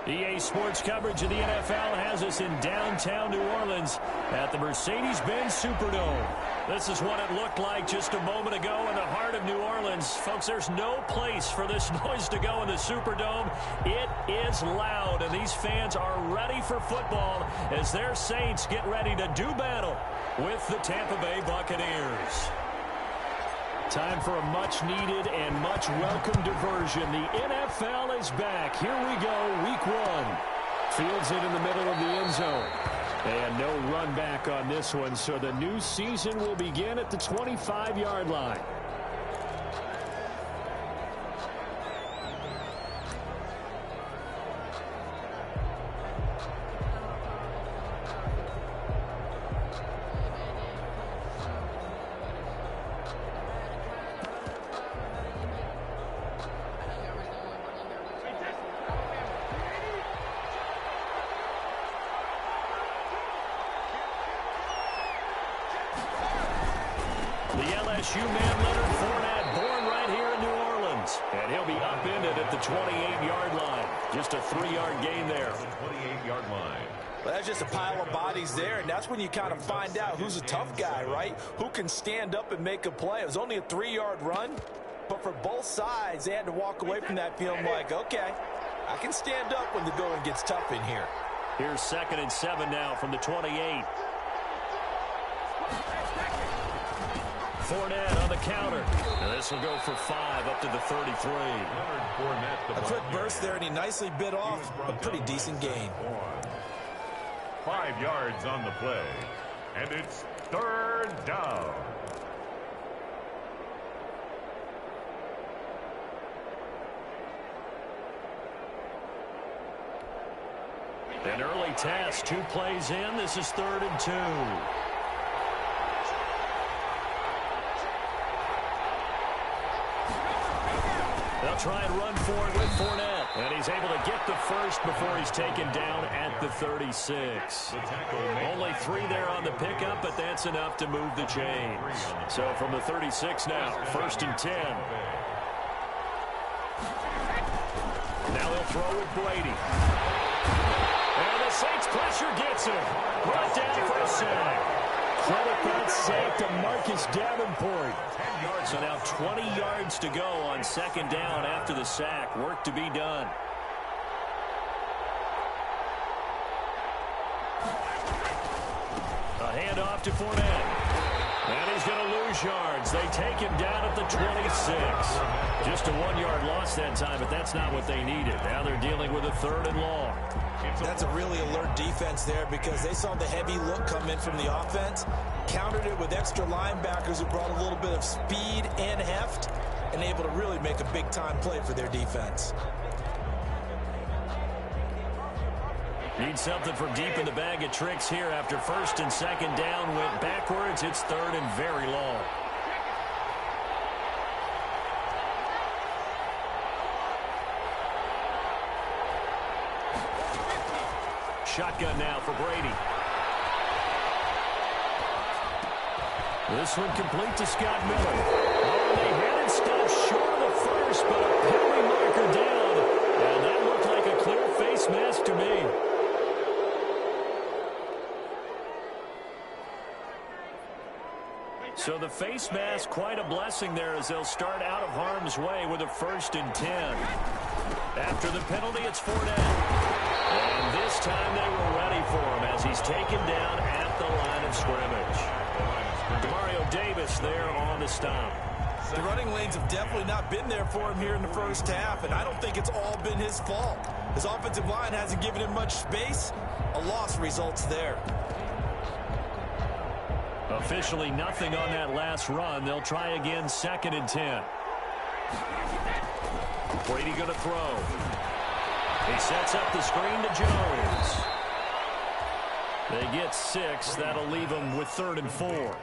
EA Sports coverage of the NFL has us in downtown New Orleans at the Mercedes-Benz Superdome. This is what it looked like just a moment ago in the heart of New Orleans. Folks, there's no place for this noise to go in the Superdome. It is loud, and these fans are ready for football as their Saints get ready to do battle with the Tampa Bay Buccaneers. Time for a much-needed and much-welcome diversion. The NFL is back. Here we go, Week 1. Fields it in the middle of the end zone. And no run back on this one, so the new season will begin at the 25-yard line. LSU man Leonard Fournette, born right here in New Orleans. And he'll be upended at the 28-yard line. Just a 3-yard gain there. 28-yard line. Well, that's just a pile of bodies there, and that's when you kind of find out who's a tough guy, right? Who can stand up and make a play. It was only a 3-yard run, but for both sides, they had to walk away from that feeling like, okay, I can stand up when the going gets tough in here. Here's 2nd and 7 now from the 28. Fournette on the counter. And this will go for 5 up to the 33. A quick burst there, and he nicely bit off a pretty decent gain. 5 yards on the play. And it's 3rd down. An early test, 2 plays in. This is 3rd and 2. They'll try and run for it with Fournette. And he's able to get the first before he's taken down at the 36. Only 3 there on the pickup, but that's enough to move the chains. So from the 36 now, 1st and 10. Now they'll throw with Brady. And the Saints pressure gets him. Brought down for a sack. Credit that sack to Marcus Davenport. So now 20 yards to go on 2nd down after the sack. Work to be done. A handoff to Fournette. And he's going to lose yards. They take him down at the 26. Just a 1-yard loss that time, but that's not what they needed. Now they're dealing with a 3rd and long. That's a really alert defense there because they saw the heavy look come in from the offense, countered it with extra linebackers who brought a little bit of speed and heft, and able to really make a big-time play for their defense. Need something from deep in the bag of tricks here after 1st and 2nd down went backwards. It's 3rd and very long. Shotgun now for Brady. This one complete to Scott Miller. Oh, they had it stopped short of the first, but a penalty marker down. And that looked like a clear face mask to me. So the face mask, quite a blessing there as they'll start out of harm's way with a 1st and 10. After the penalty, it's Fournette. And this time they were ready for him as he's taken down at the line of scrimmage. Demario Davis there on the stop. The running lanes have definitely not been there for him here in the first half, and I don't think it's all been his fault. His offensive line hasn't given him much space. A loss results there. Officially nothing on that last run. They'll try again 2nd and 10. Brady going to throw. He sets up the screen to Jones. They get 6. That'll leave them with 3rd and 4.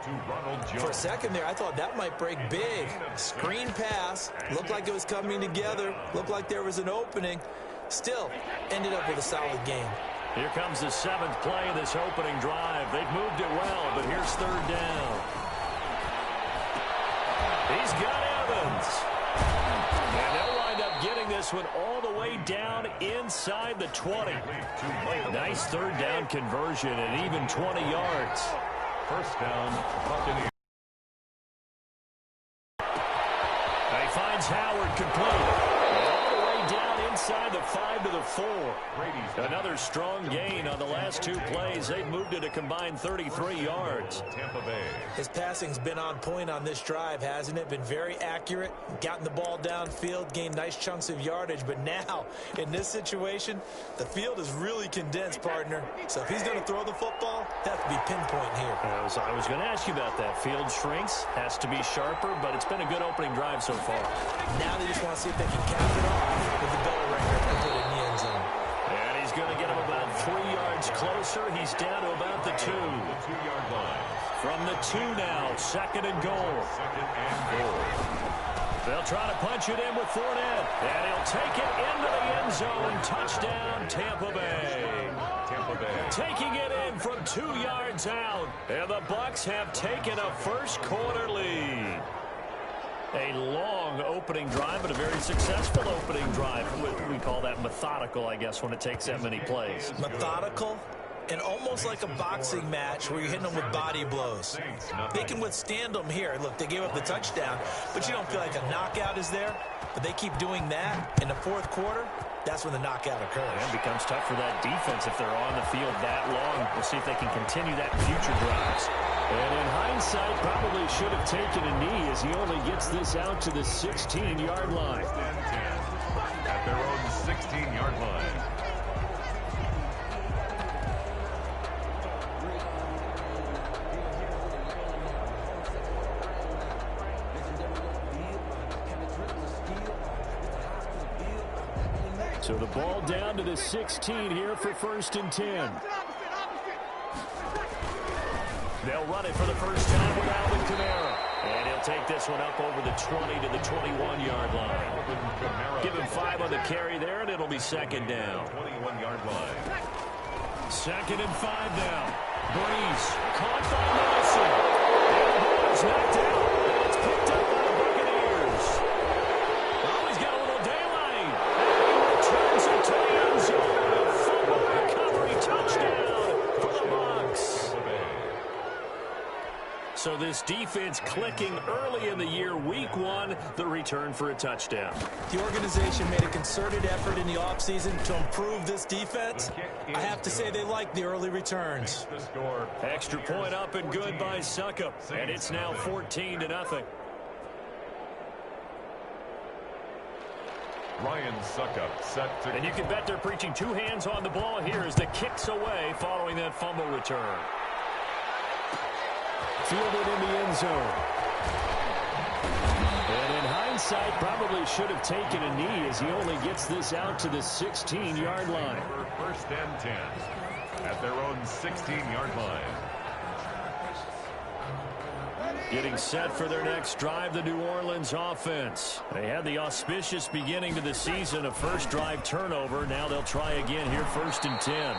For a second there, I thought that might break big. Screen pass. Looked like it was coming together. Looked like there was an opening. Still, ended up with a solid game. Here comes the 7th play of this opening drive. They've moved it well, but here's 3rd down. He's got Evans. And they'll wind up getting this one all the way way down inside the 20. Nice third down conversion and even 20 yards. First down, Buccaneers. He finds Howard complete. All the way down inside the 5 to the 4. Another strong gain on the last two plays. They've moved it a combined 33 yards. Tampa Bay. His passing's been on point on this drive, hasn't it? Been very accurate, gotten the ball downfield, gained nice chunks of yardage. But now, in this situation, the field is really condensed, partner. So if he's going to throw the football, have to be pinpoint here. I was going to ask you about that. Field shrinks, has to be sharper, but it's been a good opening drive so far. Now they just want to see if they can cap it off with the bell ringer and put it in the end zone. And he's going to get him about 3 yards closer. He's down to about the 2. The 2-yard line. From the 2 now, second and goal. Second and goal. They'll try to punch it in with Fournette. And he'll take it into the end zone. Touchdown, Tampa Bay. Tampa Bay. Taking it in from 2 yards out. And the Bucs have taken a first quarter lead. A long opening drive, but a very successful opening drive. We call that methodical, I guess, when it takes that many plays. Methodical and almost like a boxing match where you're hitting them with body blows. They can withstand them here. Look, they gave up the touchdown, but you don't feel like a knockout is there. But they keep doing that in the fourth quarter. That's when the knockout occurs. And it becomes tough for that defense if they're on the field that long. We'll see if they can continue that in future drives. And in hindsight, probably should have taken a knee as he only gets this out to the 16-yard line. At their own 16-yard line. So the ball down to the 16 here for first and 10. They'll run it for the first time with Alvin Kamara. And he'll take this one up over the 20 to the 21-yard line. Give him 5 on the carry there, and it'll be second down. 21-yard line. Second and 5 now. Breeze caught by Nelson. And the ball is knocked out. It's picked up by the Buccaneers. Oh, he's got a little daylight. And he returns it to the end zone. A fumble recovery touchdown for the Bucs. So this defense clicking early in the year, week 1, the return for a touchdown. The organization made a concerted effort in the offseason to improve this defense. I have to say they like the early returns. Extra point up and good by Suckup. And it's now 14-0. Ryan Suckup set to... And you can bet they're preaching 2 hands on the ball here as the kick's away following that fumble return. Fielded in the end zone. And in hindsight, probably should have taken a knee as he only gets this out to the 16-yard line. First and 10 at their own 16-yard line. Getting set for their next drive, the New Orleans offense. They had the auspicious beginning to the season, a first drive turnover. Now they'll try again here, first and 10.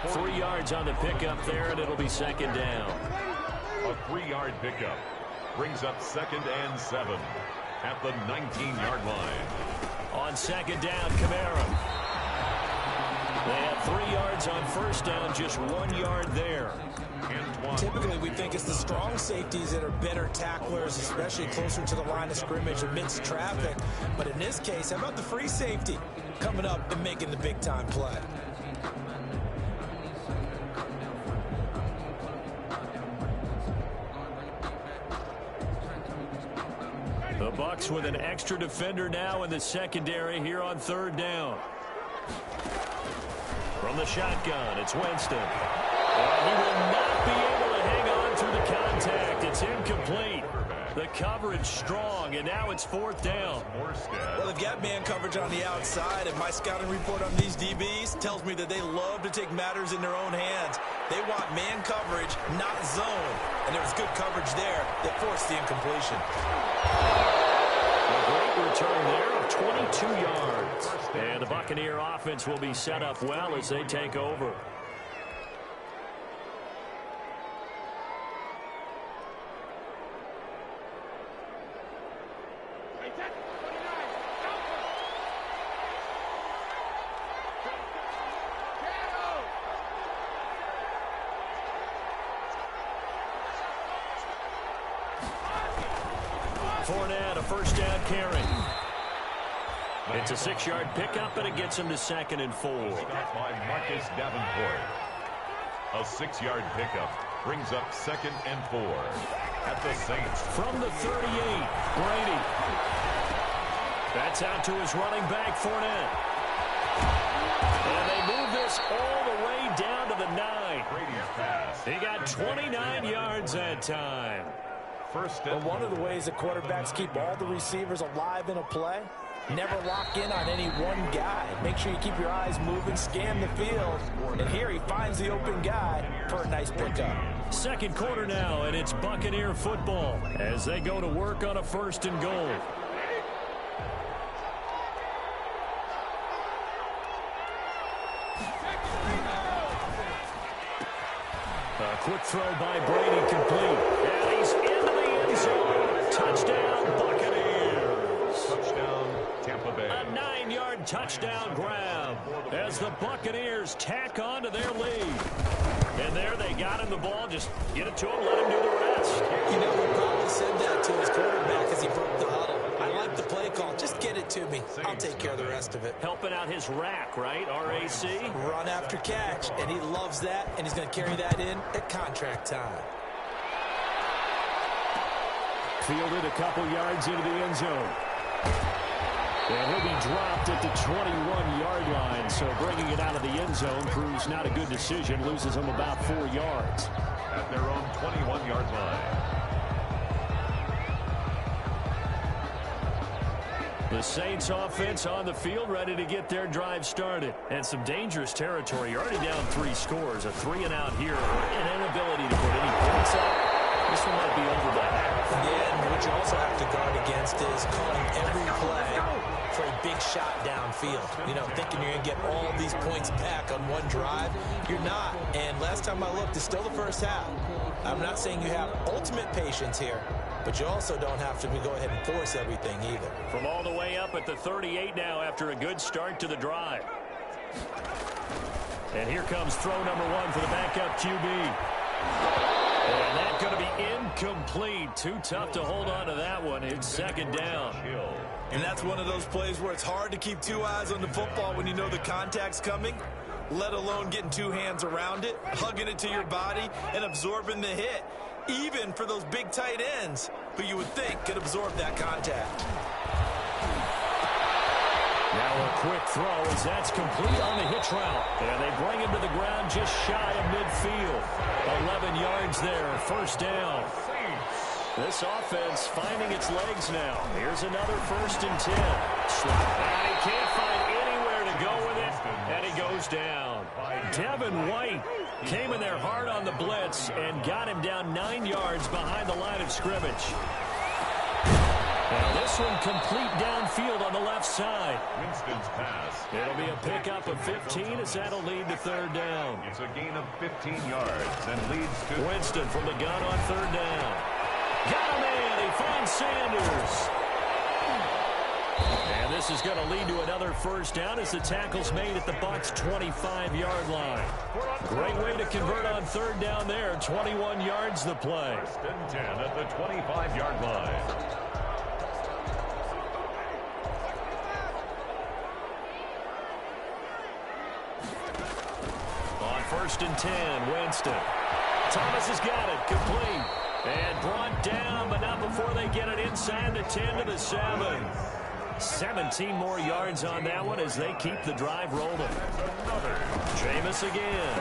3 yards on the pickup there, and it'll be second down. A 3-yard pickup brings up second and 7 at the 19-yard line. On second down, Kamara. They have 3 yards on first down, just 1 yard there. Typically, we think it's the strong safeties that are better tacklers, especially closer to the line of scrimmage amidst traffic. But in this case, how about the free safety coming up and making the big-time play? The Bucs with an extra defender now in the secondary here on third down. From the shotgun, it's Winston. And he will not be able to hang on through the contact. It's incomplete. The coverage strong, and now it's fourth down. Well, they've got man coverage on the outside, and my scouting report on these DBs tells me that they love to take matters in their own hands. They want man coverage, not zone. And there was good coverage there that forced the incompletion. A great return there of 22 yards. And the Buccaneer offense will be set up well as they take over. Fournette, a first down carry. It's a 6-yard pickup, and it gets him to 2nd and 4. Stopped by Marcus Davenport. A 6-yard pickup brings up 2nd and 4 at the Saints. From the 38, Brady. That's out to his running back, Fournette. And they move this all the way down to the 9. Brady's pass. He got 29 yards that time. First Well, and one of the ways that quarterbacks keep all the receivers alive in a play, never lock in on any one guy. Make sure you keep your eyes moving, scan the field. And here he finds the open guy for a nice pickup. Second quarter now, and it's Buccaneer football as they go to work on a 1st and goal. A quick throw by Brady, complete. And he's into the end zone. Touchdown, Buccaneers. touchdown, Tampa Bay. A 9-yard touchdown grab as the Buccaneers tack on to their lead. And there they got him the ball. Just get it to him, let him do the rest. You know, he probably said that to his quarterback as he broke the huddle. I like the play call. Just get it to me. I'll take care of the rest of it. Helping out his rack, right? RAC. Run after catch, and he loves that, and he's going to carry that in at contract time. Fielded a couple yards into the end zone. And he'll be dropped at the 21-yard line, so bringing it out of the end zone proves not a good decision. Loses him about 4 yards. At their own 21-yard line. The Saints offense on the field, ready to get their drive started. And some dangerous territory. You're already down 3 scores. A 3-and-out here. An inability to put any points up. This one might be over by half. Yeah, and what you also have to guard against is calling every play for a big shot downfield. You know, thinking you're going to get all these points back on one drive. You're not. And last time I looked, it's still the first half. I'm not saying you have ultimate patience here, but you also don't have to go ahead and force everything either. From all the way up at the 38 now after a good start to the drive. And here comes throw number 1 for the backup QB. And that's going to be incomplete. Too tough to hold on to that one. It's second down. And that's one of those plays where it's hard to keep 2 eyes on the football when you know the contact's coming, let alone getting 2 hands around it, hugging it to your body, and absorbing the hit, even for those big tight ends who you would think could absorb that contact. Now a quick throw as that's complete on the hitch route. And they bring him to the ground just shy of midfield. 11 yards there, first down. This offense finding its legs now. Here's another 1st and 10. And he can't find anywhere to go with it, and he goes down. Devin White came in there hard on the blitz and got him down 9 yards behind the line of scrimmage. Now this one complete downfield on the left side. Winston's pass. It'll be a pickup of 15 as that'll lead to 3rd down. It's a gain of 15 yards and leads to Winston from the gun on 3rd down. Got him in. He finds Sanders. And this is going to lead to another first down as the tackle's made at the Bucs' 25-yard line. Great way to convert on 3rd down there. 21 yards the play. 1st and 10 at the 25-yard line. On 1st and 10, Winston. Thomas has got it, complete. And brought down, but not before they get it inside the 10 to the 7. 17 more yards on that one as they keep the drive rolling. Jameis again.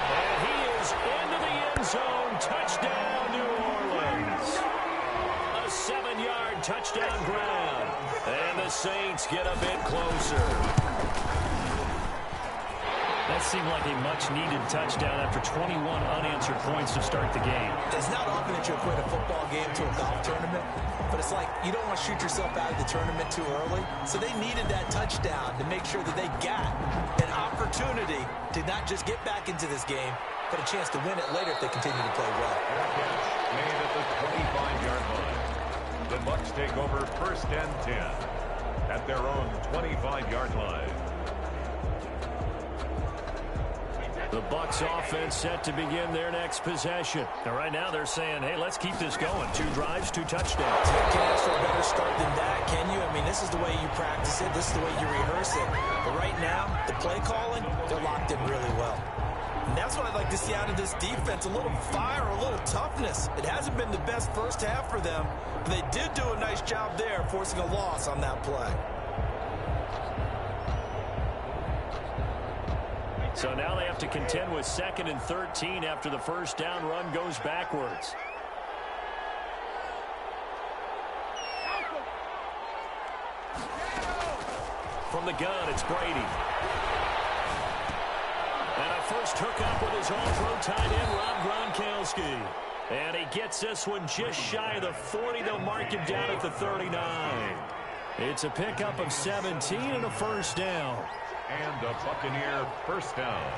And he is into the end zone. Touchdown, New Orleans. A 7-yard touchdown grab. And the Saints get a bit closer. That seemed like a much-needed touchdown after 21 unanswered points to start the game. It's not often that you equate a football game to a golf tournament, but it's like you don't want to shoot yourself out of the tournament too early. So they needed that touchdown to make sure that they got an opportunity to not just get back into this game, but a chance to win it later if they continue to play well. Made at the 25-yard line. The Bucs take over 1st and 10 at their own 25-yard line. The Bucs offense set to begin their next possession. And right now they're saying, hey, let's keep this going. 2 drives, 2 touchdowns. You can't ask for a better start than that, can you? I mean, this is the way you practice it. This is the way you rehearse it. But right now, the play calling, they're locked in really well. And that's what I'd like to see out of this defense, a little fire, a little toughness. It hasn't been the best first half for them, but they did do a nice job there, forcing a loss on that play. So now they have to contend with 2nd and 13 after the first down run goes backwards. From the gun, it's Brady. And a first hookup with his all-pro tight end, Rob Gronkowski. And he gets this one just shy of the 40. They'll mark him down at the 39. It's a pickup of 17 and a first down. And a Buccaneer first down.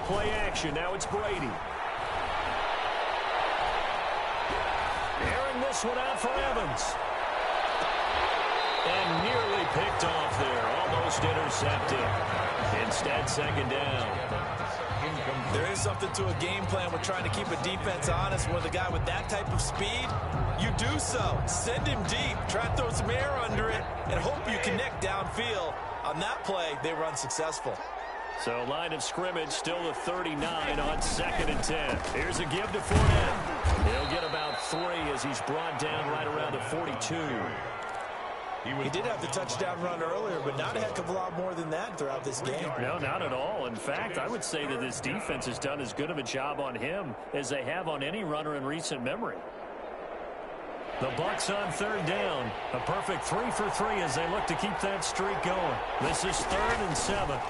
Play action. Now it's Brady. Airing this one out for Evans. And nearly picked off there. Almost intercepted. Instead, 2nd down. There is something to a game plan with trying to keep a defense honest. With a guy with that type of speed, you do so. Send him deep, try to throw some air under it, and hope you connect downfield. On that play, they were unsuccessful. So line of scrimmage still the 39 on 2nd and 10. Here's a give to Fournette. He'll get about 3 as he's brought down right around the 42. He did have the touchdown run earlier, but not a heck of a lot more than that throughout this game. No, not at all. In fact, I would say that this defense has done as good of a job on him as they have on any runner in recent memory. The Bucs on 3rd down. A perfect 3 for 3 as they look to keep that streak going. This is 3rd and 7. Now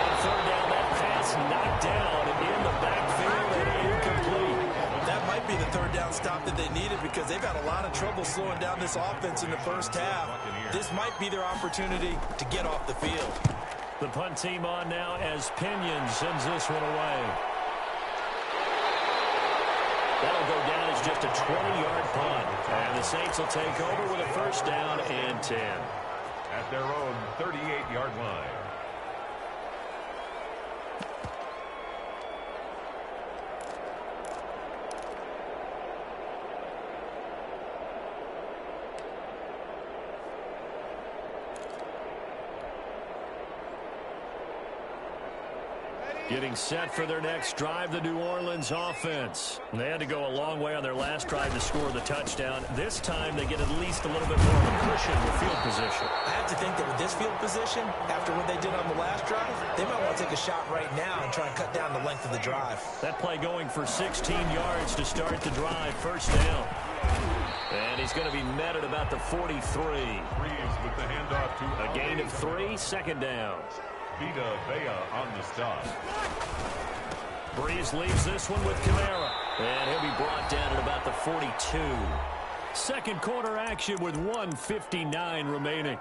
on 3rd down, that pass knocked down in the backfield and incomplete. That might be the 3rd down stop that they needed because they've had a lot of trouble slowing down this offense in the first half. This might be their opportunity to get off the field. The punt team on now as Pinion sends this one away. That'll go down as just a 20-yard punt. And the Saints will take over with a first down and 10. At their own 38-yard line. Getting set for their next drive, the New Orleans offense. They had to go a long way on their last drive to score the touchdown. This time they get at least a little bit more of a cushion with field position. I have to think that with this field position, after what they did on the last drive, they might want to take a shot right now and try and cut down the length of the drive. That play going for 16 yards to start the drive. First down. And he's going to be met at about the 43. Breeze with the handoff to A gain of 3, 2nd down. Vita Vea on the stop. Breeze leaves this one with Kamara. And he'll be brought down at about the 42. Second quarter action with 1:59 remaining.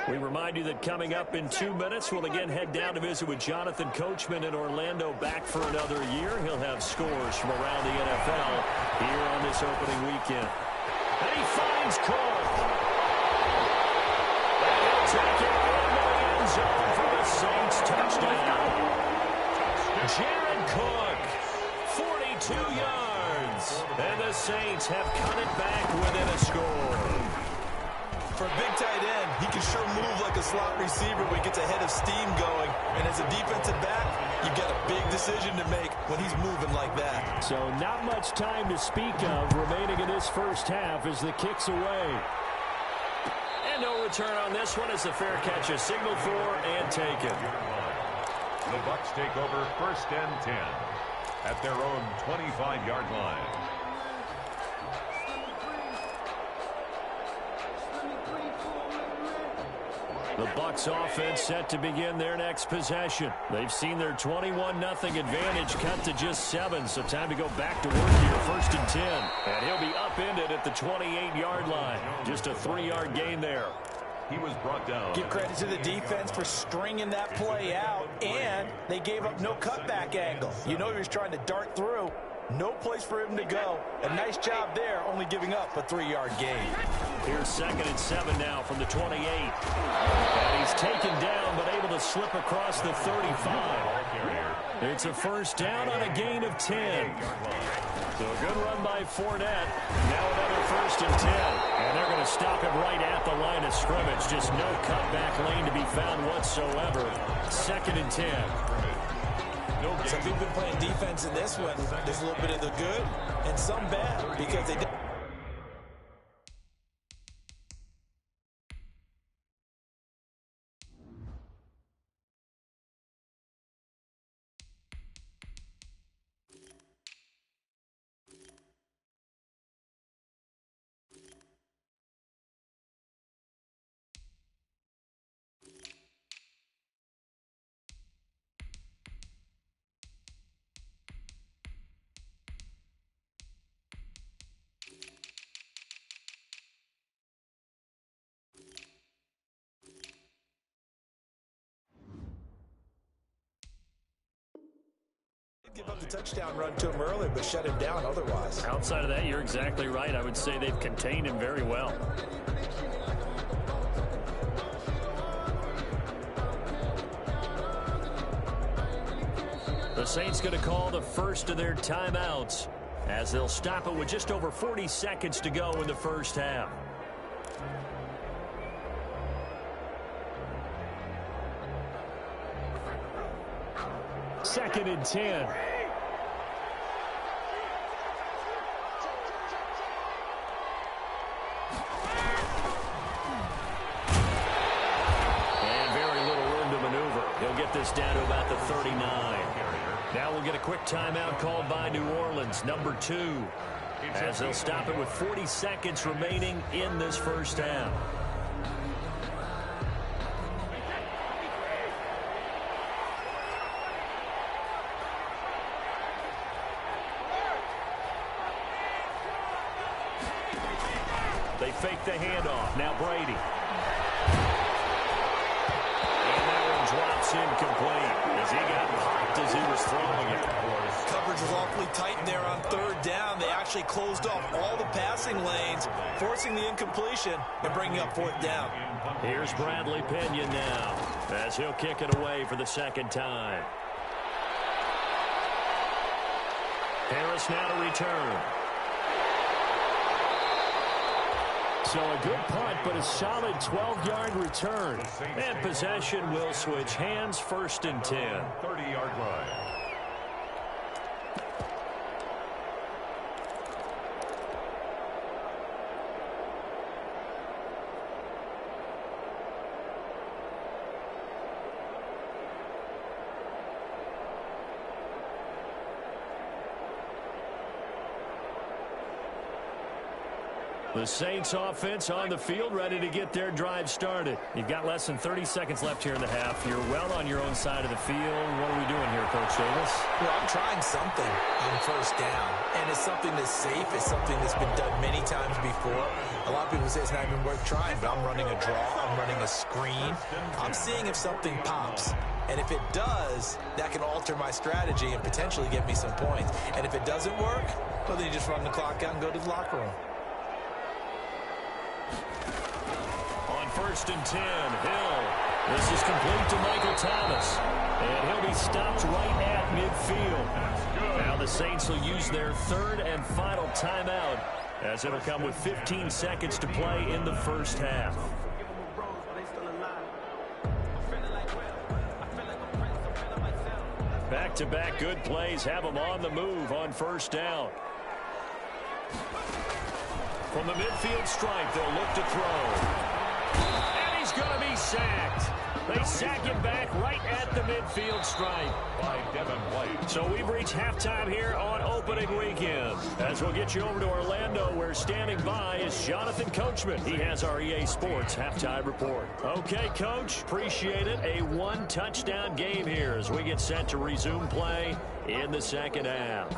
We remind you that coming up in 2 minutes, we'll again head down to visit with Jonathan Coachman in Orlando, back for another year. He'll have scores from around the NFL here on this opening weekend. And he finds Cook. And he'll take it into the end zone for the Saints touchdown. Jared Cook, 42 yards. And the Saints have cut it back within a score. For a big tight end, he can sure move like a slot receiver when he gets a head of steam going. And as a defensive back, you've got a big decision to make when he's moving like that. So not much time to speak of remaining in this first half as the kick's away. And no return on this one as the fair catch is signaled for and taken. The Bucs take over 1st and 10 at their own 25-yard line. The Bucs offense set to begin their next possession. They've seen their 21-0 advantage cut to just 7, so time to go back to work here, 1st and 10. And he'll be upended at the 28-yard line. Just a 3-yard gain there. He was brought down. Give credit to the defense for stringing that play out, and they gave up no cutback angle. You know he was trying to dart through. No place for him to go. A nice job there, only giving up a 3-yard gain. Here's 2nd and 7 now from the 28. And he's taken down, but able to slip across the 35. It's a 1st down on a gain of 10. So a good run by Fournette. Now another 1st and 10. And they're going to stop him right at the line of scrimmage. Just no cutback lane to be found whatsoever. 2nd and 10. Some people have been playing defense in this one. There's a little bit of the good and some bad because they did. Give up the touchdown run to him earlier, but shut him down otherwise. Outside of that, you're exactly right. I would say they've contained him very well. The Saints going to call the first of their timeouts as they'll stop it with just over 40 seconds to go in the first half. Second and 10. And very little room to maneuver. He'll get this down to about the 39. Now we'll get a quick timeout called by New Orleans, number 2, as they'll stop it with 40 seconds remaining in this first half. They fake the handoff. Now Brady. And that one drops incomplete as he got popped as he was throwing it. Coverage was awfully tight there on 3rd down. They actually closed off all the passing lanes, forcing the incompletion and bringing up 4th down. Here's Bradley Pinion now as he'll kick it away for the 2nd time. Harris now to return. So a good punt, but a solid 12-yard return. And possession will switch hands, 1st and 10. 30-yard line. The Saints offense on the field, ready to get their drive started. You've got less than 30 seconds left here in the half. You're well on your own side of the field. What are we doing here, Coach Davis? Well, I'm trying something on 1st down, and it's something that's safe. It's something that's been done many times before. A lot of people say it's not even worth trying, but I'm running a draw. I'm running a screen. I'm seeing if something pops. And if it does, that can alter my strategy and potentially get me some points. And if it doesn't work, well, then you just run the clock out and go to the locker room. On 1st and 10, Hill. This is complete to Michael Thomas. And he'll be stopped right at midfield. Now the Saints will use their 3rd and final timeout as it'll come with 15 seconds to play in the first half. Back-to-back good plays have them on the move on 1st down. From the midfield stripe, they'll look to throw. And he's going to be sacked. They sack him back right at the midfield stripe. By Devin White. So we've reached halftime here on opening weekend. As we'll get you over to Orlando, where standing by is Jonathan Coachman. He has our EA Sports halftime report. Okay, Coach, appreciate it. A one-touchdown game here as we get set to resume play in the second half.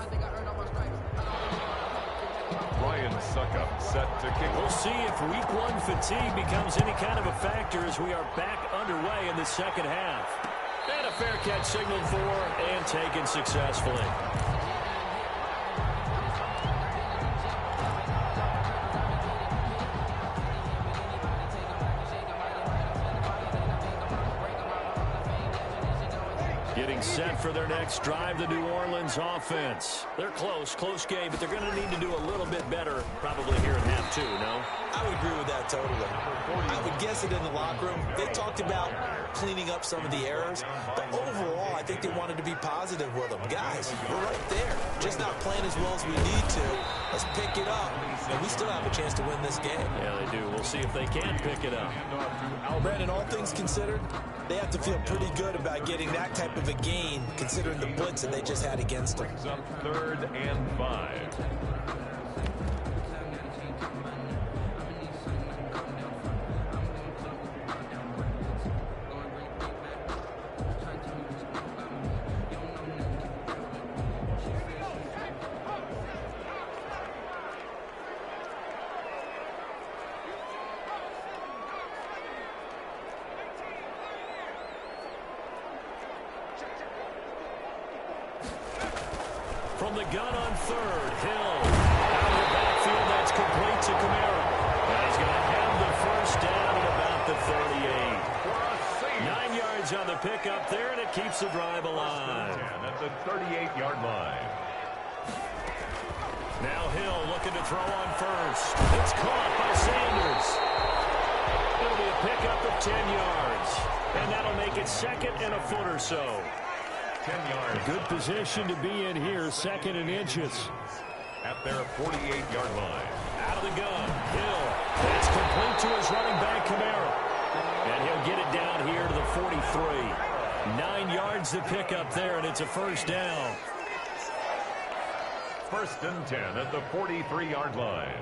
Ryan Suckup set to kick. We'll see if week one fatigue becomes any kind of a factor as we are back underway in the second half. And a fair catch signaled for and taken successfully. Getting set for their next drive, the New Orleans offense. They're close game, but they're going to need to do a little bit better probably here in half two, no? I would agree with that totally. I would guess it in the locker room. They talked about cleaning up some of the errors, but overall, I think they wanted to be positive with them. Guys, we're right there. Just not playing as well as we need to. Let's pick it up, and we still have a chance to win this game. Yeah, they do. We'll see if they can pick it up. Brandon, all things considered, they have to feel pretty good about getting that type of a gain, considering the blitz that they just had against them. Third and 5. From the gun on third, Hill. Out of the backfield, that's complete to Camaro. And he's going to have the first down at about the 38. 9 yards on the pickup there, and it keeps the drive alive. At the 38-yard line. Now Hill looking to throw on first. It's caught by Sanders. It'll be a pickup of 10 yards. And that'll make it second and a foot or so. 10 yards. Good position to be in here, second and inches. At their 48-yard line. Out of the gun, Hill. That's complete to his running back, Camaro. And he'll get it down here to the 43. 9 yards to pick up there, and it's a first down. First and 10 at the 43-yard line.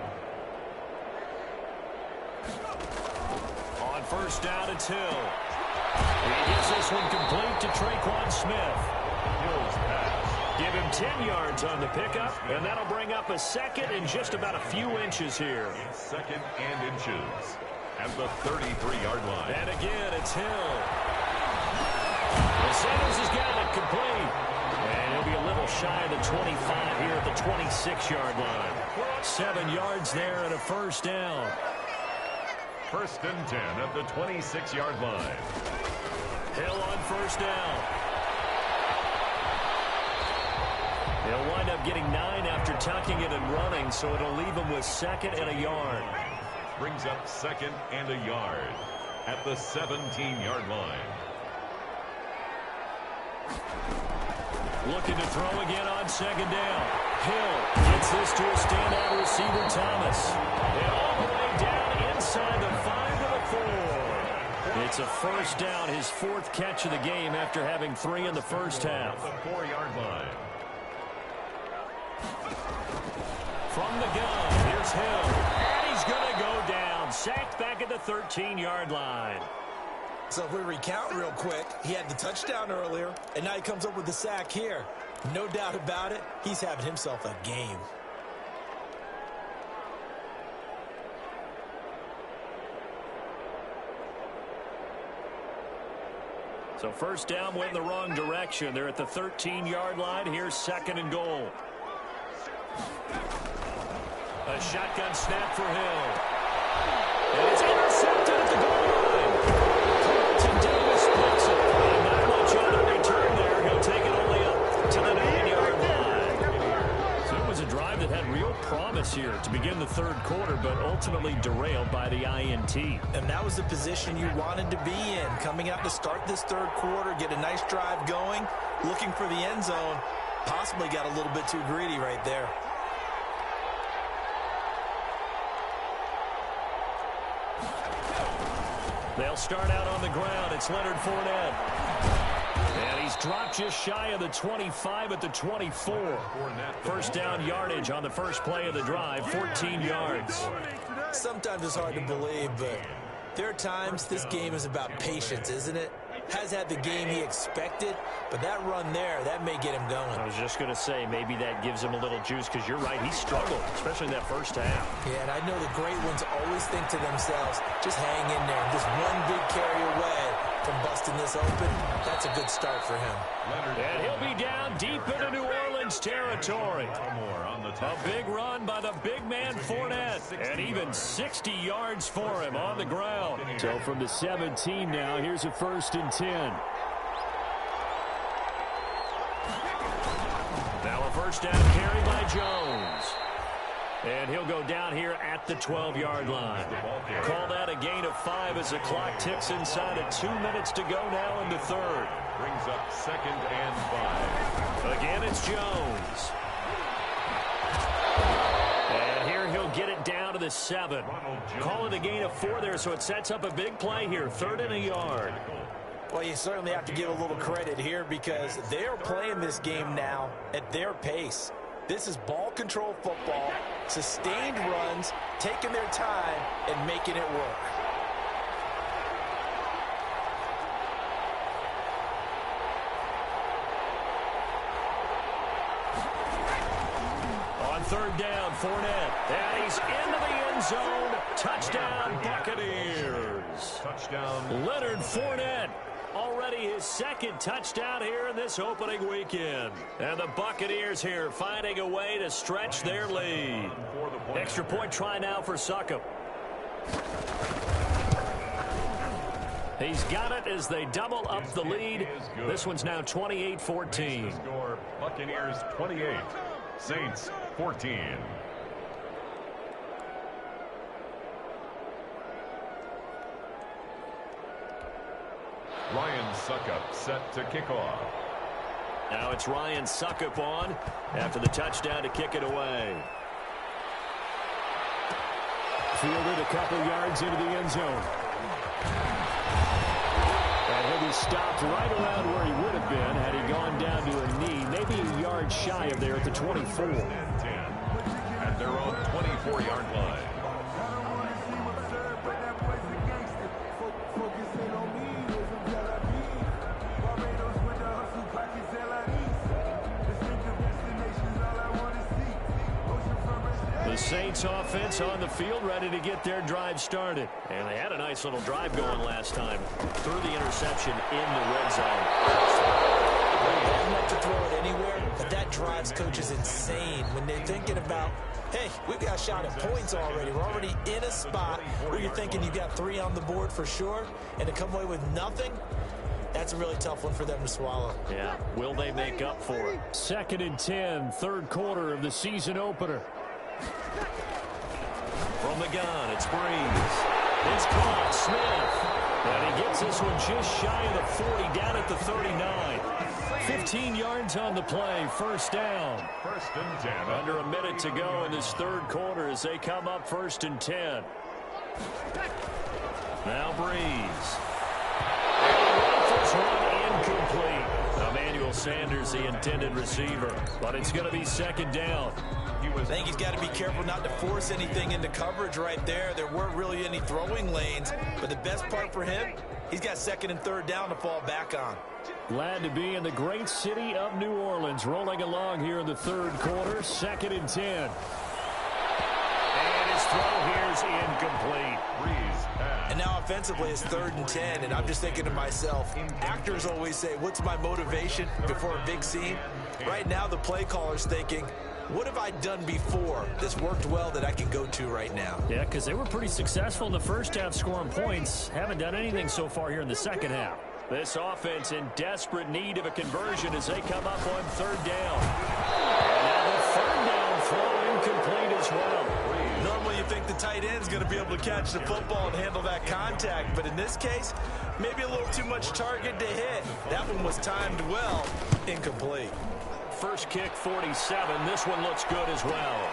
On first down, it's Hill. He gets this one complete to Traquan Smith. Hill's pass. Give him 10 yards on the pickup, and that'll bring up a second and just about a few inches here. Second and inches at the 33-yard line. And again, it's Hill. Sanders has got it complete. And he'll be a little shy of the 25 here at the 26-yard line. 7 yards there and a first down. First and 10 at the 26-yard line. Hill on first down. He'll wind up getting 9 after tucking it and running, so it'll leave him with second and a yard. Brings up second and a yard at the 17-yard line. Looking to throw again on second down. Hill gets this to a standout receiver, Thomas. And all the way down inside the 5 to the 4. It's a first down, his 4th catch of the game after having 3 in the first half. The 4-yard line. From the gun, here's Hill. And he's going to go down. Sacked back at the 13-yard line. So if we recount real quick, he had the touchdown earlier, and now he comes up with the sack here. No doubt about it, he's having himself a game. So first down went in the wrong direction. They're at the 13-yard line. Here's second and goal. A shotgun snap for Hill. And it's intercepted at the goal line. Davis picks it. And not much on the return there. He'll take it only up to the 9-yard line. So it was a drive that had real promise here to begin the third quarter, but ultimately derailed by the INT. And that was the position you wanted to be in. Coming out to start this third quarter, get a nice drive going, looking for the end zone. Possibly got a little bit too greedy right there. They'll start out on the ground. It's Leonard Fournette. And he's dropped just shy of the 25 at the 24. First down yardage on the first play of the drive, 14 yards. Sometimes it's hard to believe, but there are times this game is about patience, isn't it? Has had the game he expected, but that run there, that may get him going. I was just going to say, maybe that gives him a little juice, because you're right, he struggled, especially in that first half. Yeah, and I know the great ones always think to themselves, just hang in there. Just one big carry away from busting this open. That's a good start for him. And he'll be down deep into New Orleans territory. A big run by the big man Fournette, and even 60 yards for him on the ground. So from the 17 now, here's a 1st and 10. Now a first down carry by Jones. And he'll go down here at the 12-yard line. Call that a gain of 5 as the clock ticks inside of 2 minutes to go now in the third. Brings up 2nd and 5. Again, it's Jones. And here he'll get it down to the 7. Call it a gain of 4 there, so it sets up a big play here. 3rd and a yard. Well, you certainly have to give a little credit here because they're playing this game now at their pace. This is ball control football, sustained runs, taking their time, and making it work. On 3rd down, Fournette. And he's into the end zone. Touchdown, Buccaneers. Touchdown. Leonard Fournette. Already his 2nd touchdown here in this opening weekend. And the Buccaneers here finding a way to stretch their lead. Extra point try now for Succop. He's got it as they double up the lead. This one's now 28-14. Score, Buccaneers 28, Saints 14. Ryan Succop set to kick off. Now it's Ryan Succop on after the touchdown to kick it away. Fielded a couple yards into the end zone. And he'll be stopped right around where he would have been had he gone down to a knee, maybe a yard shy of there at the 24. At their own 24-yard line. The Saints offense on the field ready to get their drive started. And they had a nice little drive going last time. Threw the interception in the red zone. Bad enough to throw it anywhere, but that drives coaches insane when they're thinking about, hey, we've got a shot at points already. We're already in a spot where you're thinking you got 3 on the board for sure, and to come away with nothing, that's a really tough one for them to swallow. Yeah, will they make up for it? 2nd and 10, 3rd quarter of the season opener. From the gun, it's Breeze. It's caught, Smith. And he gets this one just shy of the 40, down at the 39. 15 yards on the play, 1st down. 1st and 10. Under a minute to go in this 3rd quarter as they come up 1st and 10. Now Breeze. First one incomplete. Emmanuel Sanders, the intended receiver. But it's going to be 2nd down. I think he's got to be careful not to force anything into coverage right there. There weren't really any throwing lanes. But the best part for him, he's got 2nd and 3rd down to fall back on. Glad to be in the great city of New Orleans. Rolling along here in the 3rd quarter. 2nd and 10. And his throw here's incomplete. And now offensively it's 3rd and 10. And I'm just thinking to myself, actors always say, what's my motivation before a big scene? Right now the play caller's thinking, what have I done before that's worked well that I can go to right now? Yeah, because they were pretty successful in the first half scoring points. Haven't done anything so far here in the second half. This offense in desperate need of a conversion as they come up on 3rd down. And now the 3rd down throw incomplete as well. Normally you think the tight end's going to be able to catch the football and handle that contact. But in this case, maybe a little too much target to hit. That one was timed well. Incomplete. First kick, 47. This one looks good as well.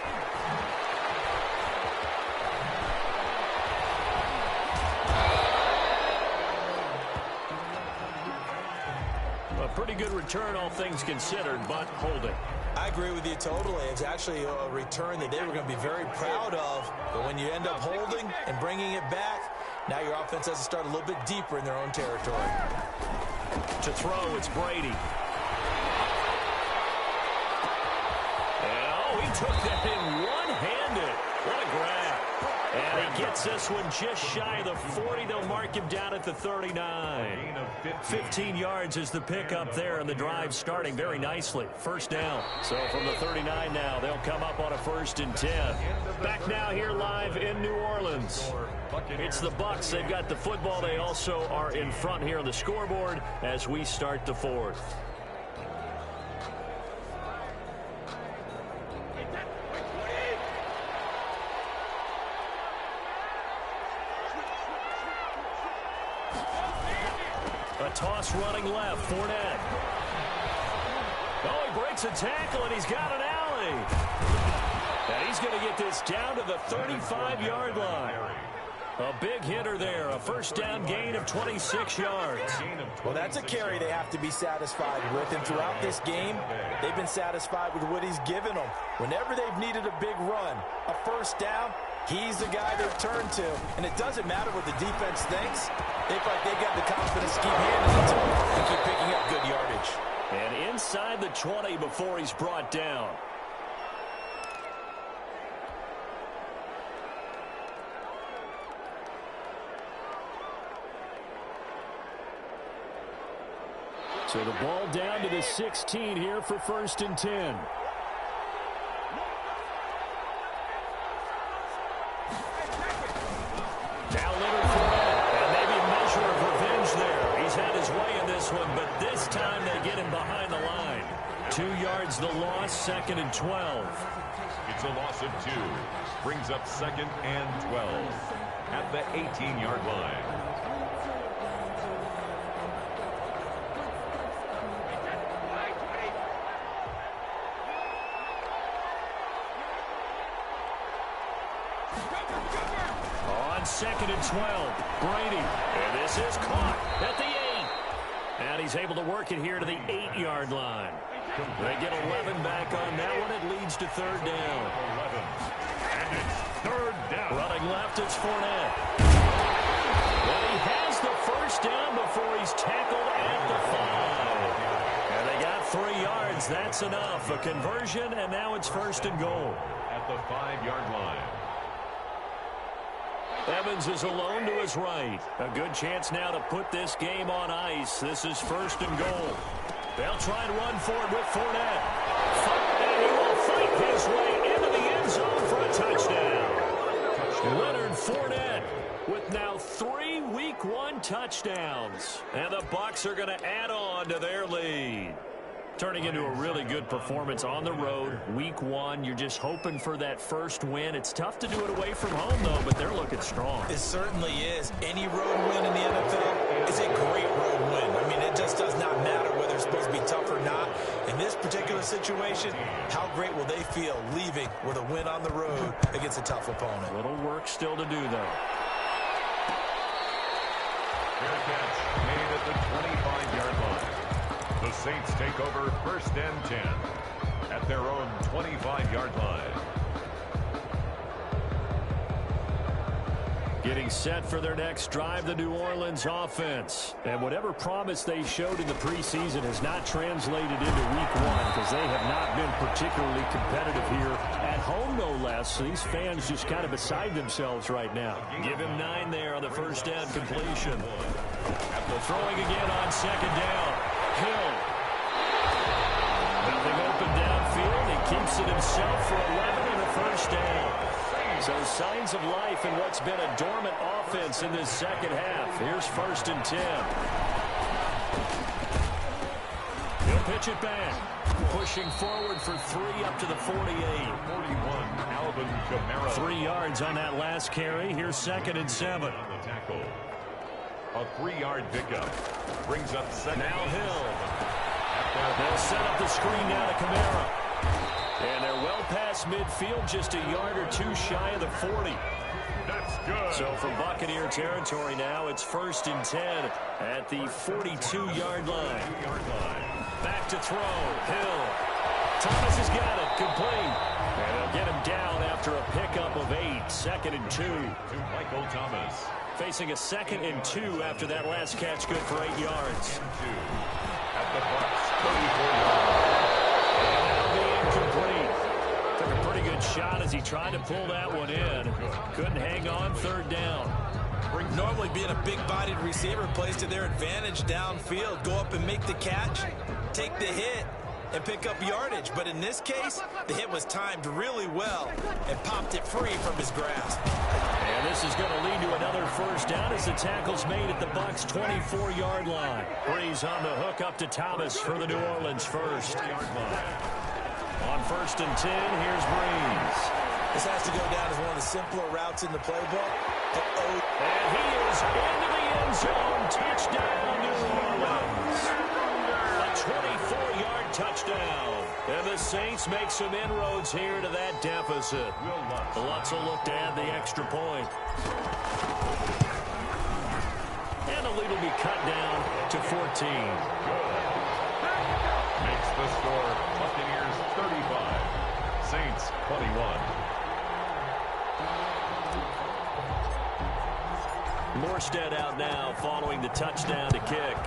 A pretty good return, all things considered, but holding. I agree with you totally. It's actually a return that they were going to be very proud of. But when you end up holding and bringing it back, now your offense has to start a little bit deeper in their own territory. To throw, it's Brady. Oh, he took that in one-handed. What a grab. And he gets this one just shy of the 40. They'll mark him down at the 39. 15 yards is the pickup there, and the drive starting very nicely. First down. So from the 39 now, they'll come up on a 1st and 10. Back now here live in New Orleans. It's the Bucs. They've got the football. They also are in front here on the scoreboard as we start the 4th. A toss running left, Fournette. Oh, he breaks a tackle, and he's got an alley. And he's going to get this down to the 35-yard line. A big hitter there, a first down gain of 26 yards. Well, that's a carry they have to be satisfied with, and throughout this game, they've been satisfied with what he's given them. Whenever they've needed a big run, a first down, he's the guy they've turned to, and it doesn't matter what the defense thinks. They feel like they've got the confidence to keep handing it to him and keep picking up good yardage. And inside the 20 before he's brought down. So the ball down to the 16 here for 1st and 10. Now Leonard Fournette, and maybe a measure of revenge there. He's had his way in this one, but this time they get him behind the line. 2 yards the loss, 2nd and 12. It's a loss of 2. Brings up 2nd and 12 at the 18-yard line. On 2nd and 12, Brady. And this is caught at the 8. And he's able to work it here to the 8-yard line. They get 11 back on that one. It leads to 3rd down. 11. And it's 3rd down. Running left, it's Fournette. And he has the first down before he's tackled at the 5. And they got 3 yards. That's enough. A conversion, and now it's 1st and goal. At the 5-yard line. Evans is alone to his right. A good chance now to put this game on ice. This is 1st and goal. They'll try and run for it with Fournette. And he will fight his way into the end zone for a touchdown. Leonard Fournette with now 3 Week 1 touchdowns. And the Bucs are going to add on to their lead. Turning into a really good performance on the road. Week 1, you're just hoping for that first win. It's tough to do it away from home, though, but they're looking strong. It certainly is. Any road win in the NFL is a great road win. I mean, it just does not matter whether it's supposed to be tough or not. In this particular situation, how great will they feel leaving with a win on the road against a tough opponent? Little work still to do, though. Fair catch made at the 25-yard line. The Saints take over 1st and 10 at their own 25-yard line. Getting set for their next drive, the New Orleans offense. And whatever promise they showed in the preseason has not translated into Week 1 because they have not been particularly competitive here at home, no less. These fans just kind of beside themselves right now. Give him 9 there on the first down completion. Throwing again on 2nd down. Hill. Nothing open downfield. He keeps it himself for 11 and a first down. So signs of life in what's been a dormant offense in this second half. Here's 1st and 10. He'll pitch it back. Pushing forward for 3 up to the 48. 41, Alvin Kamara. 3 yards on that last carry. Here's 2nd and 7. On the tackle. A 3-yard pickup. Brings up 2nd. Now Hill. They'll set up the screen now to Kamara. And they're well past midfield, just a yard or 2 shy of the 40. That's good. So from Buccaneer territory now, it's 1st and 10 at the 42-yard line. Back to throw. Hill. Thomas has got it. Complete. And they'll get him down after a pickup of 8. 2nd and 2. To Michael Thomas. Facing a 2nd and 2 after that last catch. Good for 8 yards. At the bucs, 34 yards. And that'll be incomplete. Took a pretty good shot as he tried to pull that one in. Couldn't hang on. 3rd down. Normally being a big-bodied receiver plays to their advantage downfield. Go up and make the catch, take the hit, and pick up yardage. But in this case, the hit was timed really well and popped it free from his grasp. And this is going to lead to another 1st down as the tackle's made at the Bucs' 24-yard line. Breeze on the hook up to Thomas for the New Orleans 1st yard line. On 1st and 10, here's Breeze. This has to go down as one of the simpler routes in the playbook. And he is into the end zone. Touchdown, New Orleans. A 24-yard touchdown. And the Saints make some inroads here to that deficit. Lutz will look to add the extra point. And the lead will be cut down to 14. Makes the score Buccaneers 35. Saints 21. Morstead out now following the touchdown to kick.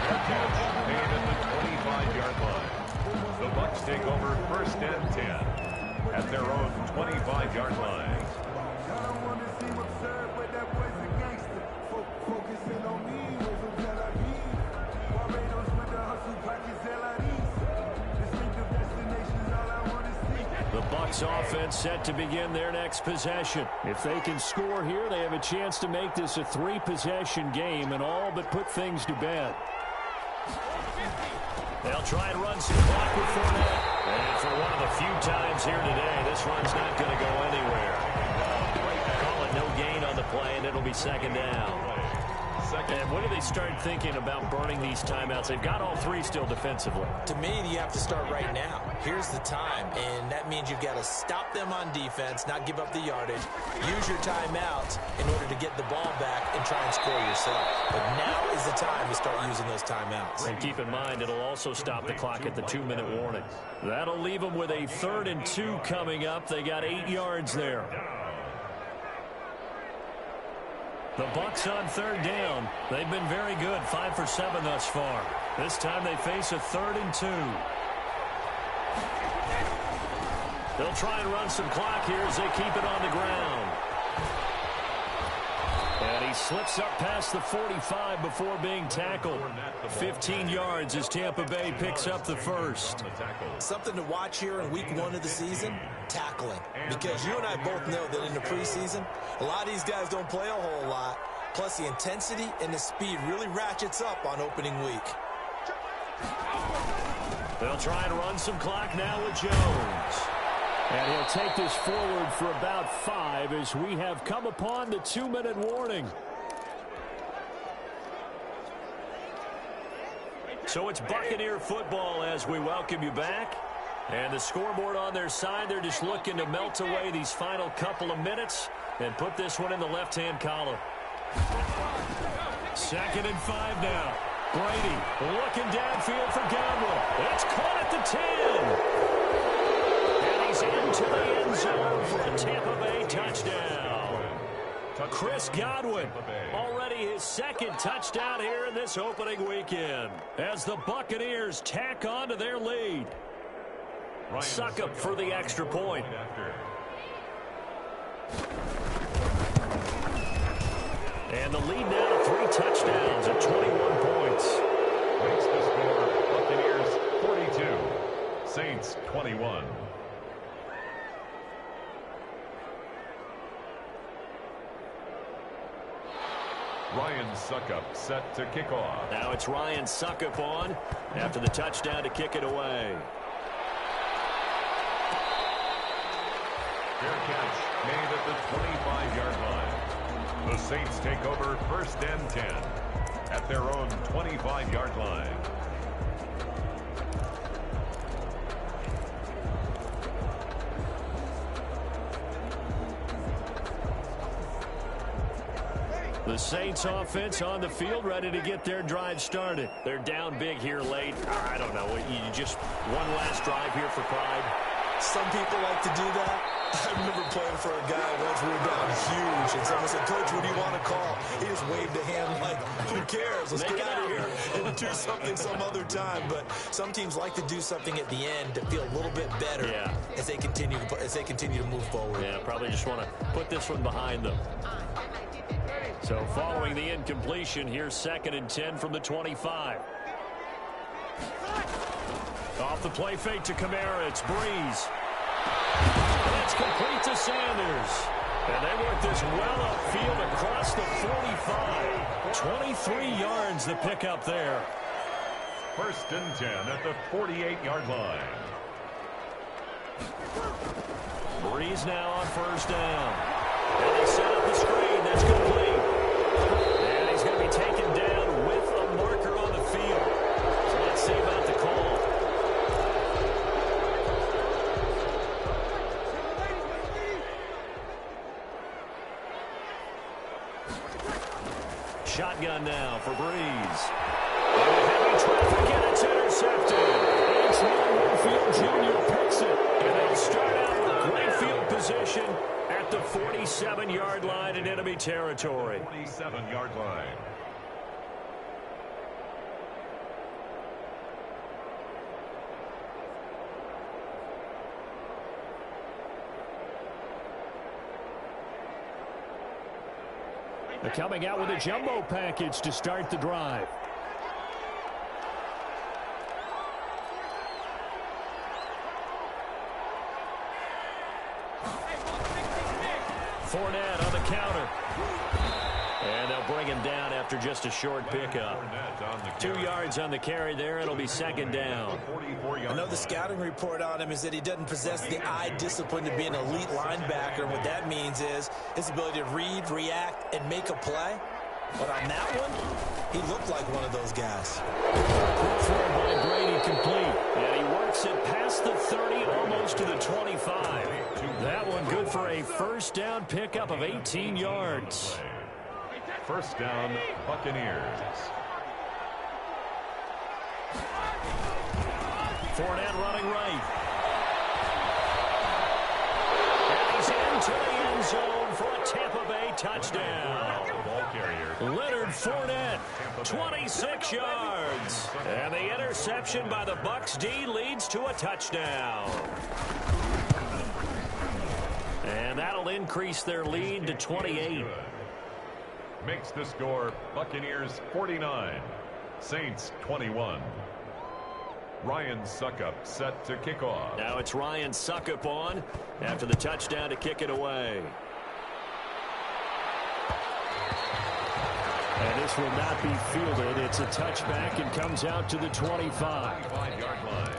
Their catch made at the 25-yard line. The Bucs take over 1st and 10 at their own 25-yard line. The Bucs offense set to begin their next possession. If they can score here, they have a chance to make this a 3-possession game and all but put things to bed. They'll try and run some clock with Fournette. And for one of the few times here today, this run's not going to go anywhere. Call it no gain on the play, and it'll be 2nd down. And when do they start thinking about burning these timeouts? They've got all 3 still defensively. To me, you have to start right now. Here's the time, and that means you've got to stop them on defense, not give up the yardage, use your timeouts in order to get the ball back and try and score yourself. But now is the time to start using those timeouts. And keep in mind, it'll also stop the clock at the 2-minute warning. That'll leave them with a 3rd and 2 coming up. They got 8 yards there. The Bucs on 3rd down. They've been very good, 5 for 7 thus far. This time they face a 3rd and 2. They'll try and run some clock here as they keep it on the ground. And he slips up past the 45 before being tackled. 15 yards as Tampa Bay picks up the 1st. Something to watch here in week 1 of the season, tackling. Because you and I both know that in the preseason, a lot of these guys don't play a whole lot. Plus the intensity and the speed really ratchets up on opening week. They'll try and run some clock now with Jones. And he'll take this forward for about 5 as we have come upon the 2-minute warning. So it's Buccaneer football as we welcome you back. And the scoreboard on their side, they're just looking to melt away these final couple of minutes and put this one in the left-hand column. 2nd and 5 now. Brady looking downfield for Godwin. It's caught at the 10. And he's into the end zone for a Tampa Bay touchdown. Chris Godwin, already his 2nd touchdown here in this opening weekend as the Buccaneers tack on to their lead. Suckup for the extra point. And the lead now to 3 touchdowns at 21 points. Makes the score Buccaneers 42, Saints 21. Ryan Suckup set to kick off. Now it's Ryan Suckup on after the touchdown to kick it away. Fair catch made at the 25-yard line. The Saints take over 1st and 10 at their own 25-yard line. The The Saints offense on the field, ready to get their drive started. They're down big here late. I don't know. You just one last drive here for pride. Some people like to do that. I remember playing for a guy once. We were down huge, and someone said, "Coach, what do you want to call?" He just waved a hand like, "Who cares? Let's get out of here and do something some other time." But some teams like to do something at the end to feel a little bit better as they continue to move forward. Yeah, probably just want to put this one behind them. So following the incompletion, here's 2nd and 10 from the 25. Off the play fake to Kamara, it's Breeze. And it's complete to Sanders. And they work this well upfield across the 45. 23 yards the pickup there. 1st and 10 at the 48-yard line. Breeze now on 1st down. And they set up the screen. That's complete. And he's going to be taken down with a marker on the field. So let's see about the call. Shotgun now for Breeze. Heavy traffic, and it's intercepted. Antoine Winfield Jr. picks it. And they'll start out with great field position at the 47-yard line in enemy territory. 47-yard line. They're coming out with a jumbo package to start the drive. Fournette on the counter. And they'll bring him down after just a short pickup. 2 yards on the carry there. It'll be 2nd down. I know the scouting report on him is that he doesn't possess the eye discipline to be an elite linebacker. What that means is his ability to read, react, and make a play. But on that one, he looked like one of those guys. Throw by Brady complete. And he works it past the 30, almost to the 25. That one good for a 1st down pickup of 18 yards. 1st down, Buccaneers. Fournette running right. And he's into the end zone for a Tampa Bay touchdown. Leonard Fournette, 26 yards. And the interception by the Bucs D leads to a touchdown. And that'll increase their lead to 28. Makes the score Buccaneers 49, Saints 21. Ryan Suckup set to kick off. Now it's Ryan Suckup on after the touchdown to kick it away. And this will not be fielded. It's a touchback and comes out to the 25. 25-yard line.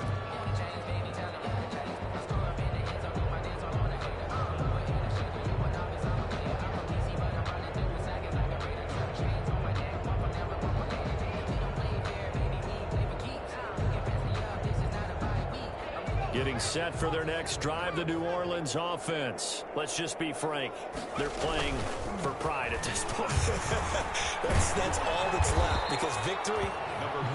Getting set for their next drive, the New Orleans offense. Let's just be frank. They're playing for pride at this point. That's all that's left, because victory,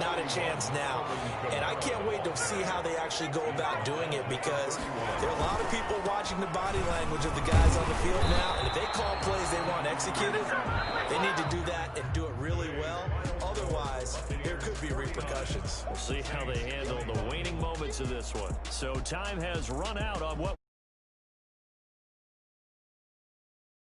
not a chance now. And I can't wait to see how they actually go about doing it, because there are a lot of people watching the body language of the guys on the field now, and if they call plays they want executed, they need to do that and do it really well. Otherwise, there could be repercussions. We'll see how they handle the waning moments of this one. So time has run out on what